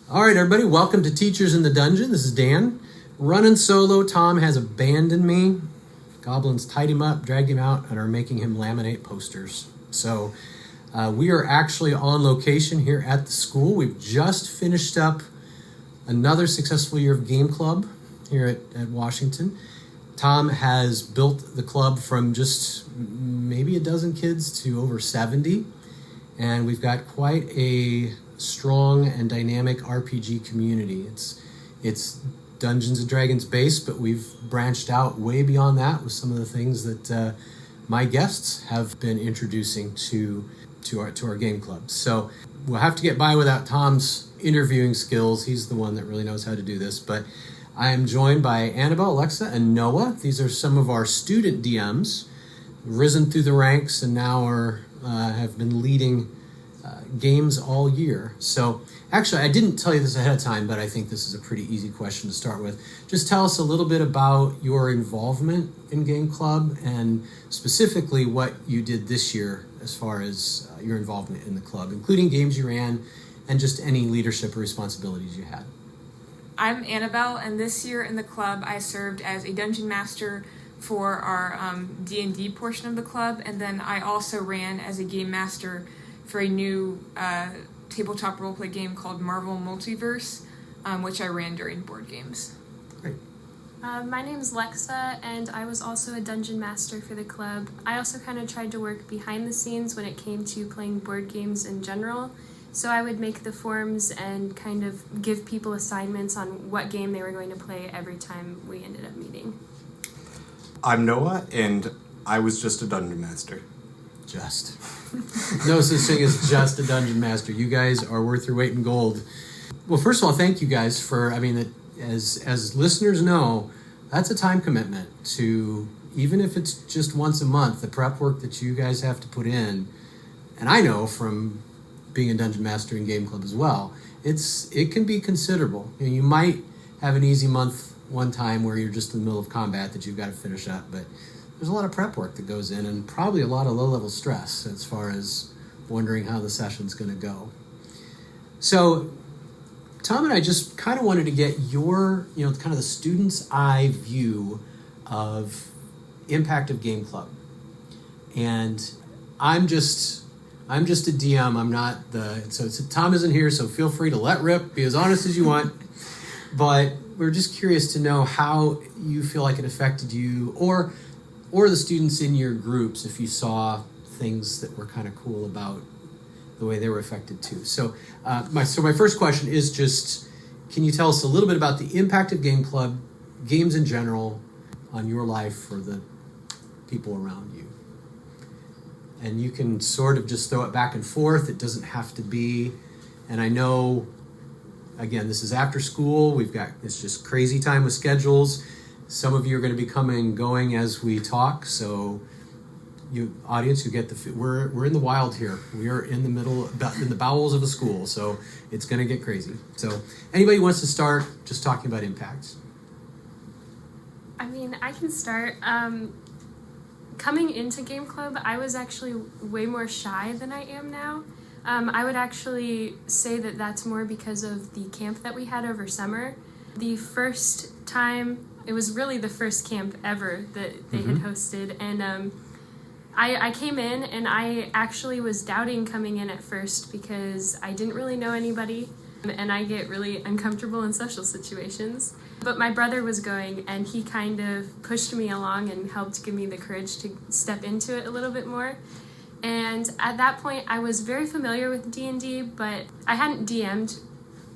All right, everybody, welcome to Teachers in the Dungeon. This is Dan. Running solo, Tom has abandoned me. Goblins tied him up, dragged him out, and are making him laminate posters. So we are actually on location here at the school. We've just finished up another successful year of Game Club here at Washington. Tom has built the club from just maybe a dozen kids to over 70. And we've got quite a strong and dynamic RPG community. It's Dungeons and Dragons based, but we've branched out way beyond that with some of the things that my guests have been introducing to our game club. So we'll have to get by without Tom's interviewing skills. He's the one that really knows how to do this. But I am joined by Annabelle, Alexa, and Noah. These are some of our student DMs, risen through the ranks and now have been leading games all year. So actually, I didn't tell you this ahead of time, but I think this is a pretty easy question to start with. Just tell us a little bit about your involvement in Game Club and specifically what you did this year as far as your involvement in the club, including games you ran and just any leadership or responsibilities you had. I'm Annabelle, and this year in the club I served as a dungeon master for our D&D portion of the club, and then I also ran as a game master for a new tabletop roleplay game called Marvel Multiverse, which I ran during board games. Great. My name's Lexa, and I was also a dungeon master for the club. I also kind of tried to work behind the scenes when it came to playing board games in general. So I would make the forms and kind of give people assignments on what game they were going to play every time we ended up meeting. I'm Noah, and I was just a dungeon master. Just. No such thing as just a dungeon master. You guys are worth your weight in gold. Well, first of all, thank you guys for, as listeners know, that's a time commitment to, even if it's just once a month, the prep work that you guys have to put in. And I know from being a dungeon master in Game Club as well, it can be considerable. You might have an easy month one time where you're just in the middle of combat that you've got to finish up, but there's a lot of prep work that goes in and probably a lot of low-level stress as far as wondering how the session's going to go. So Tom and I just kind of wanted to get your, kind of the student's eye view of impact of Game Club. And I'm just a DM. I'm not so Tom isn't here, so feel free to let rip, be as honest as you want. But we're just curious to know how you feel like it affected you, or the students in your groups, if you saw things that were kind of cool about the way they were affected too. So my first question is just, can you tell us a little bit about the impact of Game Club, games in general, on your life for the people around you? And you can sort of just throw it back and forth. It doesn't have to be, and I know, again, this is after school. It's just crazy time with schedules. Some of you are going to be coming and going as we talk, so you audience, you get we're in the wild here. We are in the bowels of a school, so it's going to get crazy. So anybody wants to start just talking about impacts? I can start. Coming into Game Club, I was actually way more shy than I am now. I would actually say that that's more because of the camp that we had over summer. The first time, it was really the first camp ever that they had hosted, and I came in and I actually was doubting coming in at first because I didn't really know anybody, and I get really uncomfortable in social situations. But my brother was going, and he kind of pushed me along and helped give me the courage to step into it a little bit more. And at that point, I was very familiar with D&D, but I hadn't DM'd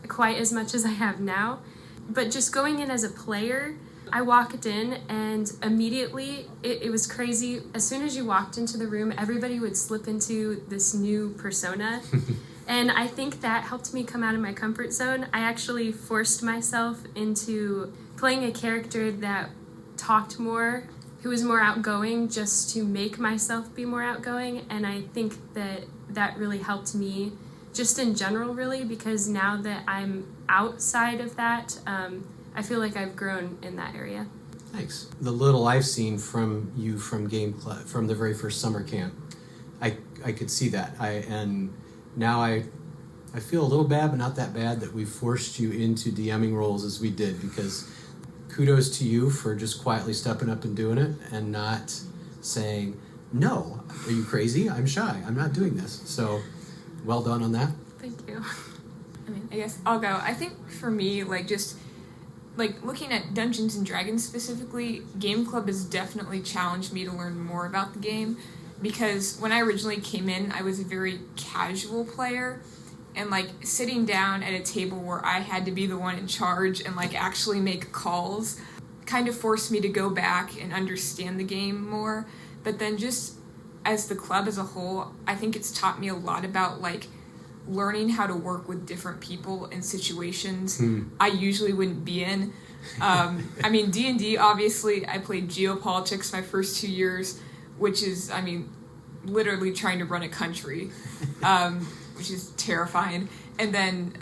quite as much as I have now. But just going in as a player, I walked in, and immediately it was crazy. As soon as you walked into the room, everybody would slip into this new persona. And I think that helped me come out of my comfort zone. I actually forced myself into playing a character that talked more, who was more outgoing, just to make myself be more outgoing. And I think that really helped me just in general, really, because now that I'm outside of that, I feel like I've grown in that area. Thanks. The little I've seen from you from Game Club, from the very first summer camp, I could see that. And now I I feel a little bad, but not that bad, that we forced you into DMing roles as we did, because kudos to you for just quietly stepping up and doing it and not saying, no, are you crazy? I'm shy. I'm not doing this. So well done on that. Thank you. I mean, I guess I'll go. I think for me, like, just like looking at Dungeons and Dragons specifically, Game Club has definitely challenged me to learn more about the game, because when I originally came in, I was a very casual player, and like sitting down at a table where I had to be the one in charge and like actually make calls kind of forced me to go back and understand the game more. But then just as the club as a whole, I think it's taught me a lot about like learning how to work with different people in situations I usually wouldn't be in. I mean, D&D, obviously, I played geopolitics my first 2 years, which is, I mean, literally trying to run a country, which is terrifying. And then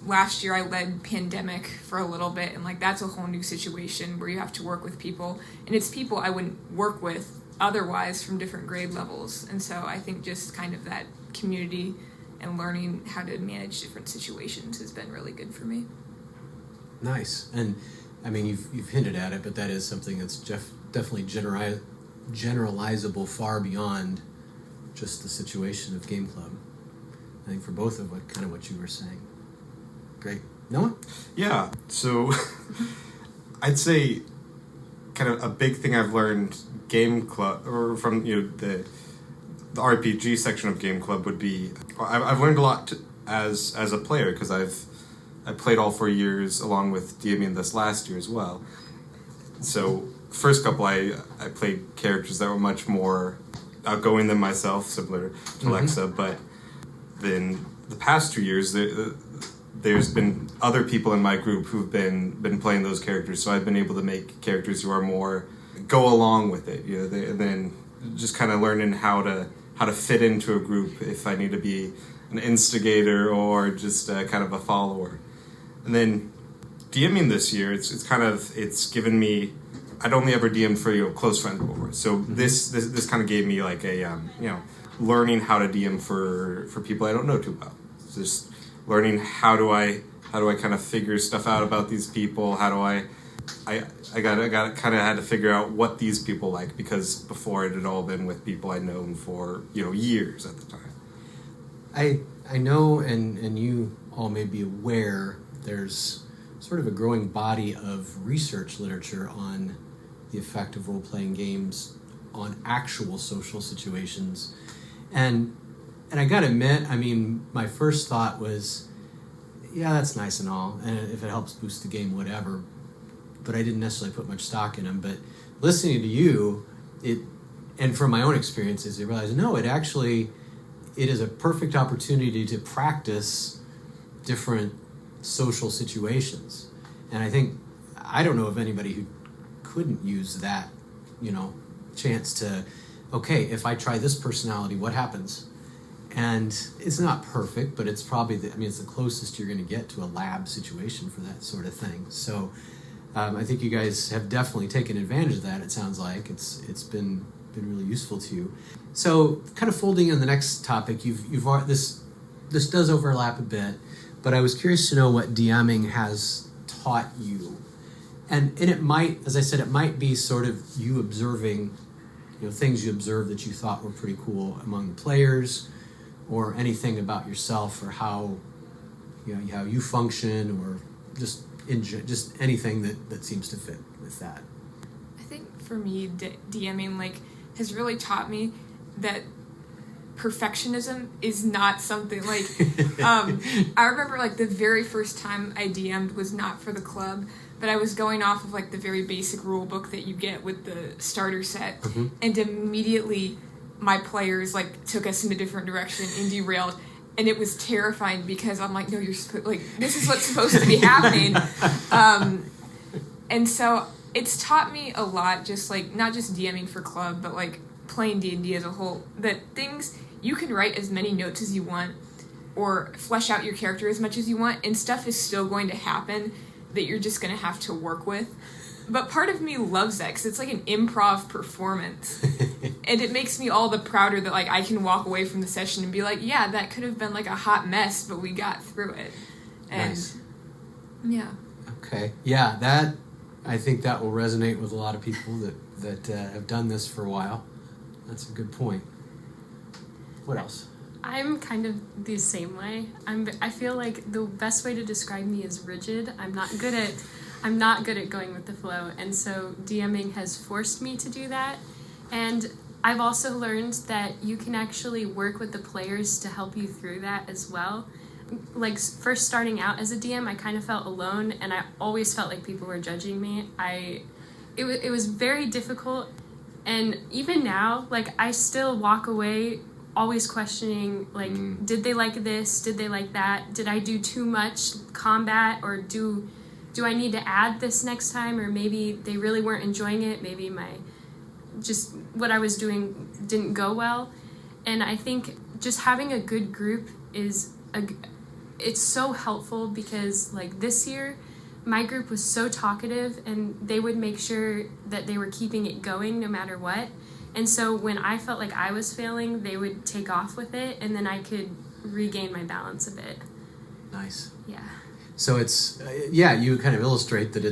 last year I led Pandemic for a little bit, and like that's a whole new situation where you have to work with people, and it's people I wouldn't work with otherwise from different grade levels. And so I think just kind of that community and learning how to manage different situations has been really good for me. Nice. And I mean, you've hinted at it, but that is something that's definitely generalizable far beyond just the situation of Game Club. I think for both of what you were saying. Great. Noah? Yeah, so I'd say kind of a big thing I've learned Game Club, or from the RPG section of Game Club, would be I've learned a lot as a player, because I played all 4 years along with DMing this last year as well. So first couple I played characters that were much more outgoing than myself, similar to Alexa, but then the past 2 years there's been other people in my group who've been playing those characters, so I've been able to make characters who are more go along with it, and then just kind of learning how to fit into a group if I need to be an instigator or just kind of a follower. And then DMing this year, it's given me, I'd only ever DM'd for close friends before, so this kind of gave me like a learning how to DM for people I don't know too well. Just learning how do I kind of figure stuff out about these people. How do I got kind of had to figure out what these people like, because before it had all been with people I'd known for years at the time. I know, and you all may be aware, there's sort of a growing body of research literature on the effect of role-playing games on actual social situations. And I gotta admit, I mean, my first thought was, yeah, that's nice and all, and if it helps boost the game, whatever, but I didn't necessarily put much stock in them. But listening to you, and from my own experiences, I realized, no, it is a perfect opportunity to practice different social situations. And I don't know of anybody who couldn't use that, chance to, okay, if I try this personality, what happens? And it's not perfect, but it's probably it's the closest you're going to get to a lab situation for that sort of thing. So I think you guys have definitely taken advantage of that. It sounds like it's been really useful to you. So kind of folding in the next topic, this does overlap a bit, but I was curious to know what DMing has taught you. And it might, as I said, it might be sort of you observing, things you observed that you thought were pretty cool among the players, or anything about yourself, or how you function, or just anything that seems to fit with that. I think for me, DMing has really taught me that perfectionism is not something I remember the very first time I DM'd was not for the club, but I was going off of the very basic rule book that you get with the starter set, and immediately my players took us in a different direction and derailed, and it was terrifying because I'm no, you're this is what's supposed to be happening, and so it's taught me a lot, just not just DMing for club, but playing D&D as a whole, that things you can write as many notes as you want or flesh out your character as much as you want, and stuff is still going to happen that you're just going to have to work with. But part of me loves that because it's like an improv performance. And it makes me all the prouder that like I can walk away from the session and be like, yeah, that could have been like a hot mess, but we got through it. And Nice. yeah. Okay. Yeah, that I think that will resonate with a lot of people that have done this for a while. That's a good point. What else? I'm kind of the same way. I feel like the best way to describe me is rigid. I'm not good at going with the flow, and so DMing has forced me to do that. And I've also learned that you can actually work with the players to help you through that as well. Like first starting out as a DM, I kind of felt alone, and I always felt like people were judging me. It was very difficult, and even now, like I still walk away always questioning, like, did they like this? Did they like that? Did I do too much combat, or do I need to add this next time? Or maybe they really weren't enjoying it. Maybe just what I was doing didn't go well. And I think just having a good group it's so helpful, because like this year my group was so talkative, and they would make sure that they were keeping it going no matter what. And so when I felt like I was failing, they would take off with it, and then I could regain my balance a bit. Nice. Yeah. So it's you kind of illustrate that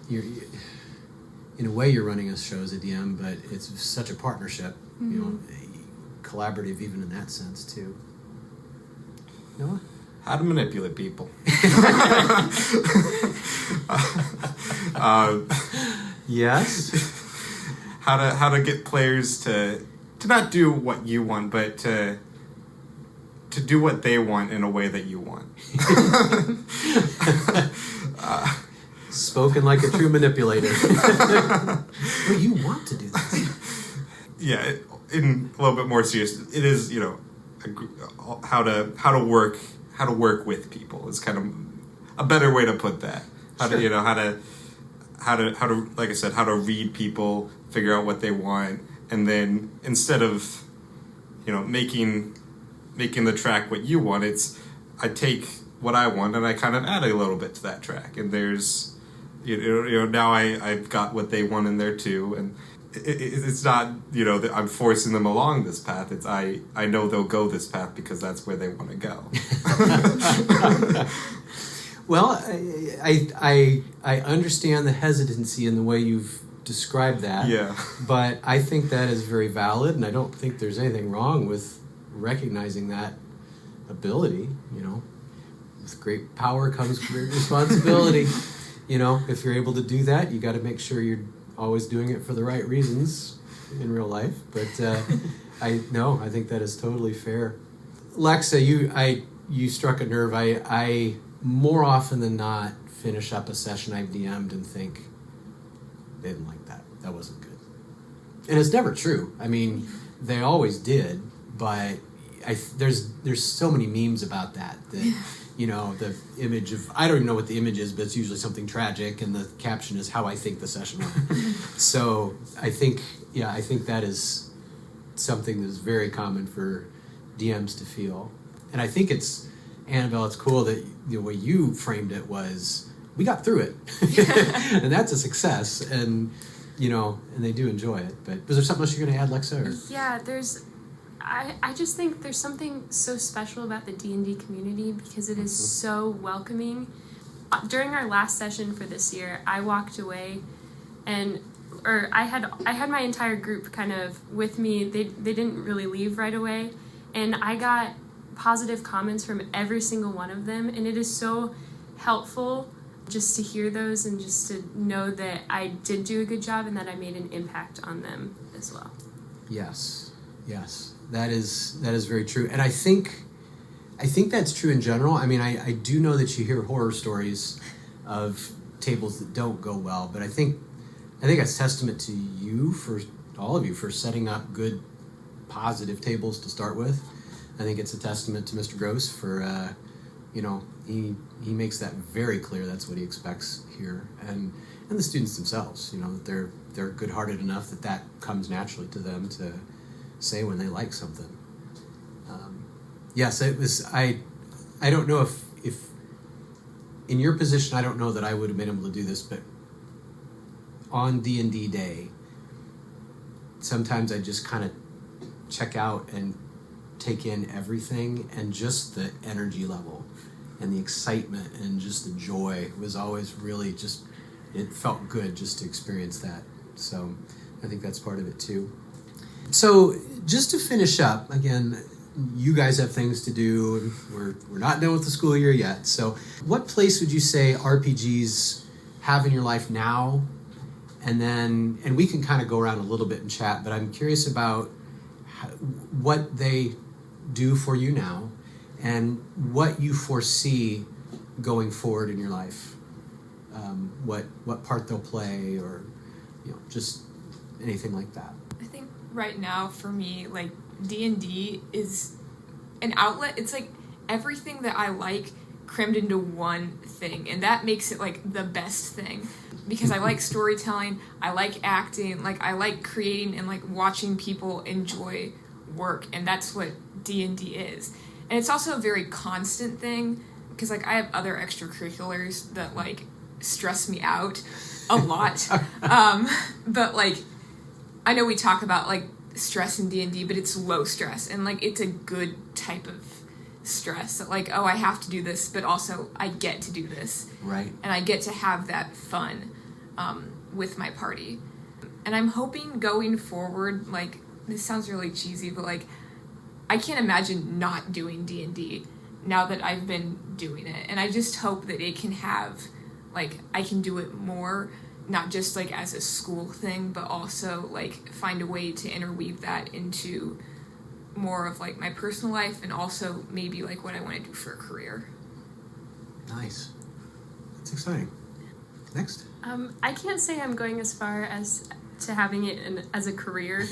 you're in a way you're running a show as a DM, but it's such a partnership, collaborative even in that sense too. Noah? How to manipulate people. Yes. How to get players to not do what you want, but to do what they want in a way that you want. Spoken like a true manipulator. Well, you want to do this. Yeah, in a little bit more serious, it is, how to work with people is kind of a better way to put that. How to like I said, how to read people, figure out what they want, and then instead of making the track what you want, I take what I want and I kind of add a little bit to that track, and there's now I've got what they want in there too, and it's not that I'm forcing them along this path. It's I know they'll go this path because that's where they want to go. Well, I understand the hesitancy in the way you've described that. Yeah. But I think that is very valid, and I don't think there's anything wrong with recognizing that ability. With great power comes great responsibility. If you're able to do that, you got to make sure you're always doing it for the right reasons in real life. But I think that is totally fair. Lexa, you struck a nerve. I more often than not finish up a session I've DM'd and think, they didn't like that. That wasn't good. And it's never true. I mean, they always did, but there's so many memes about that the image of, I don't even know what the image is, but it's usually something tragic, and the caption is how I think the session went. So I think that is something that is very common for DMs to feel. And I think Annabelle, it's cool that the way you framed it was, we got through it. And that's a success, and and they do enjoy it. But was there something else you're going to add, Lexa? Or? Yeah, I just think there's something so special about the D&D community, because it is so welcoming. During our last session for this year, I walked away, I had my entire group kind of with me. They didn't really leave right away, and I got positive comments from every single one of them, and it is so helpful just to hear those and just to know that I did do a good job and that I made an impact on them as well. Yes, that is very true, and I think that's true in general. I mean, I do know that you hear horror stories of tables that don't go well, but I think it's testament to you, for all of you, for setting up good, positive tables to start with. I think it's a testament to Mr. Gross for, he makes that very clear. That's what he expects here, and the students themselves. That they're good-hearted enough that comes naturally to them to say when they like something. Yes, it was. I don't know if in your position, I don't know that I would have been able to do this, but on D&D day, sometimes I just kind of check out and take in everything, and just the energy level and the excitement and just the joy was always really just, it felt good just to experience that. So I think that's part of it too. So just to finish up, again, you guys have things to do, and we're not done with the school year yet. So what place would you say RPGs have in your life now? And we can kind of go around a little bit and chat, but I'm curious about what they do for you now and what you foresee going forward in your life. What part they'll play, or just anything like that. I think right now for me, like, D&D is an outlet. It's like everything that I like crammed into one thing, and that makes it like the best thing, because I like storytelling, I like acting, like I like creating and like watching people enjoy work, and that's what D&D is. And it's also a very constant thing, because like I have other extracurriculars that like stress me out a lot. But like I know we talk about like stress in D&D, but it's low stress, and like it's a good type of stress that like, oh, I have to do this, but also I get to do this, right? And I get to have that fun with my party. And I'm hoping going forward, like, this sounds really cheesy, but like I can't imagine not doing D&D now that I've been doing it, and I just hope that it can have, like, I can do it more, not just like as a school thing, but also like find a way to interweave that into more of like my personal life, and also maybe like what I want to do for a career. Nice. That's exciting. Next. I can't say I'm going as far as to having it as a career.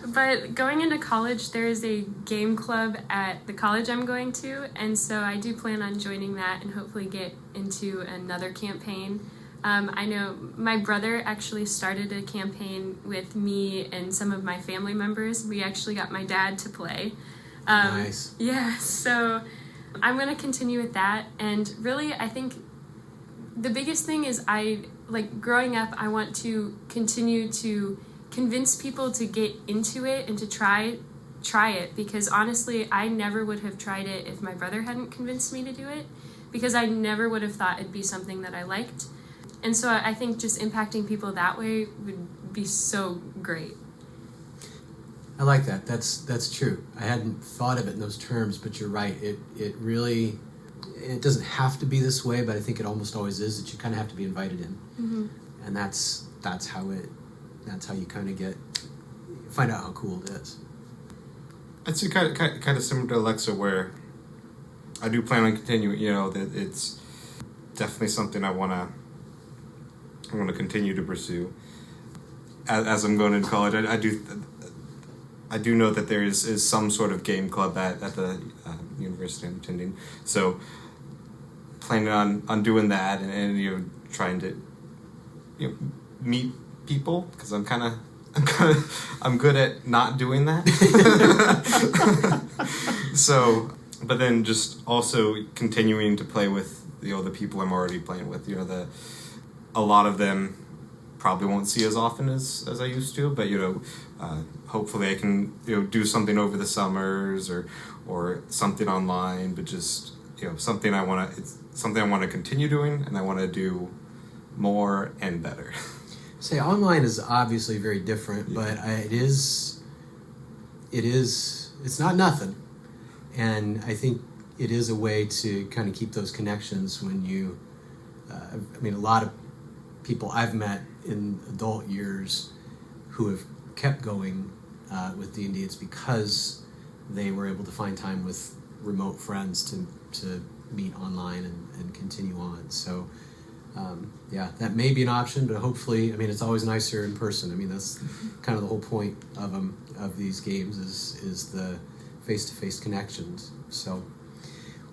But going into college, there is a game club at the college I'm going to, and so I do plan on joining that and hopefully get into another campaign. I know my brother actually started a campaign with me and some of my family members. We actually got my dad to play. Nice. Yeah, so I'm going to continue with that. And really, I think the biggest thing is growing up, I want to continue to convince people to get into it and to try it, because honestly, I never would have tried it if my brother hadn't convinced me to do it, because I never would have thought it'd be something that I liked. And so I think just impacting people that way would be so great. I like that. That's true. I hadn't thought of it in those terms, but you're right. It really, it doesn't have to be this way, but I think it almost always is, that you kind of have to be invited in. Mm-hmm. And that's how you kind of find out how cool it is. I'd say kind of similar to Alexa, where I do plan on continuing. That it's definitely something I want to continue to pursue. As I'm going into college, I do know that there is some sort of game club at the university I'm attending. So planning on doing that, and trying to meet people, because I'm good at not doing that. So, but then just also continuing to play with the people I'm already playing with. A lot of them probably won't see as often as I used to, but hopefully I can do something over the summers or something online, but just something I want to continue doing, and I want to do more and better. Say online is obviously very different, but it's not nothing, and I think it is a way to kind of keep those connections when you. A lot of people I've met in adult years who have kept going with D&D, it's because they were able to find time with remote friends to meet online and continue on. So that may be an option, but hopefully, it's always nicer in person. That's kind of the whole point of these games is the face-to-face connections. So,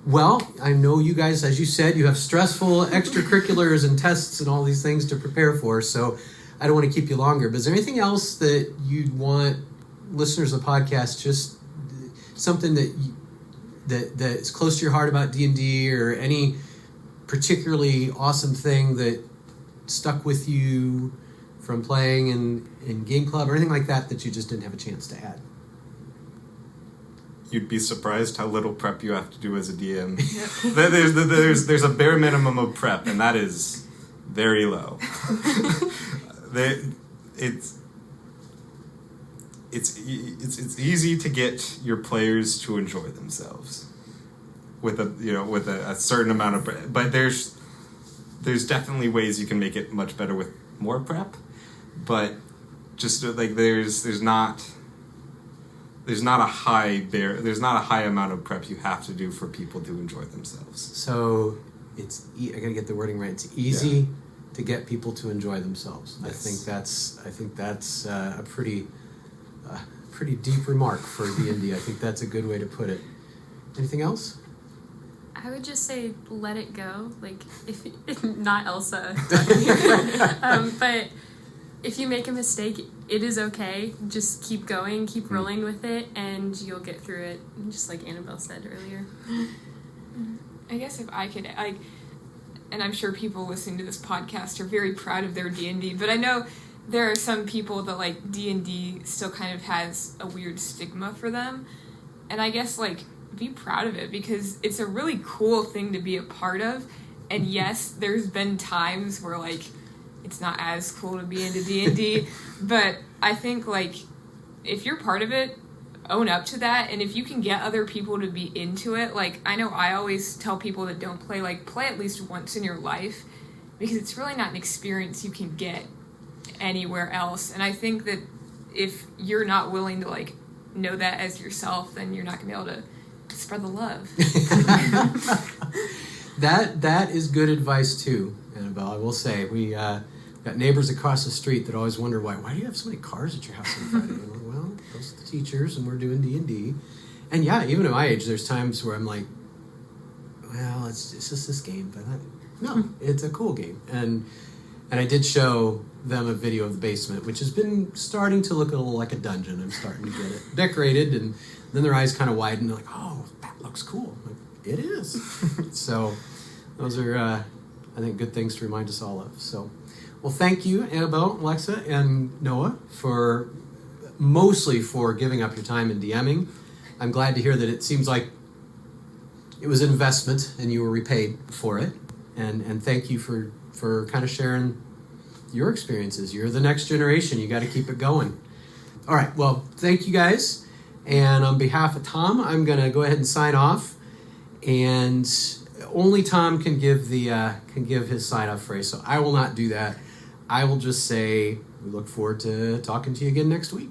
well, I know you guys, as you said, you have stressful extracurriculars and tests and all these things to prepare for, so I don't want to keep you longer. But is there anything else that you'd want listeners of the podcast, just something that's close to your heart about D&D, or any particularly awesome thing that stuck with you from playing in game club or anything like that you just didn't have a chance to add? You'd be surprised how little prep you have to do as a DM. There's a bare minimum of prep, and that is very low. It's easy to get your players to enjoy themselves with a certain amount of prep, but there's definitely ways you can make it much better with more prep, but just like there's not a high amount of prep you have to do for people to enjoy themselves. So I gotta get the wording right. It's easy to get people to enjoy themselves. Yes. I think that's a pretty deep remark for D&D. I think that's a good way to put it. Anything else? I would just say let it go. Like, if not Elsa, but if you make a mistake, it is okay. Just keep going, keep rolling with it, and you'll get through it. Just like Annabelle said earlier. I guess if I could, and I'm sure people listening to this podcast are very proud of their D&D, but I know there are some people that like D&D still kind of has a weird stigma for them, and I guess like be proud of it because it's a really cool thing to be a part of. And yes, there's been times where like it's not as cool to be into D&D, but I think like if you're part of it, own up to that, and if you can get other people to be into it, like I know I always tell people that don't play, like play at least once in your life because it's really not an experience you can get anywhere else. And I think that if you're not willing to like know that as yourself, then you're not gonna be able to spread the love. That is good advice too, Annabelle. I will say we got neighbors across the street that always wonder why do you have so many cars at your house on Friday? And we're, well, those are the teachers, and we're doing D&D. And yeah, even at my age, there's times where I'm like, well, it's just this game, but no, it's a cool game. And I did show them a video of the basement, which has been starting to look a little like a dungeon. I'm starting to get it decorated, and then their eyes kind of widen. They're like, oh, that looks cool. I'm like, it is. So those are, I think, good things to remind us all of. So, well, thank you, Annabelle, Alexa, and Noah, mostly for giving up your time in DMing. I'm glad to hear that it seems like it was an investment and you were repaid for it. And thank you for kind of sharing your experiences. You're the next generation. You got to keep it going. All right. Well, thank you guys. And on behalf of Tom, I'm going to go ahead and sign off. And only Tom can give his sign-off phrase. So I will not do that. I will just say we look forward to talking to you again next week.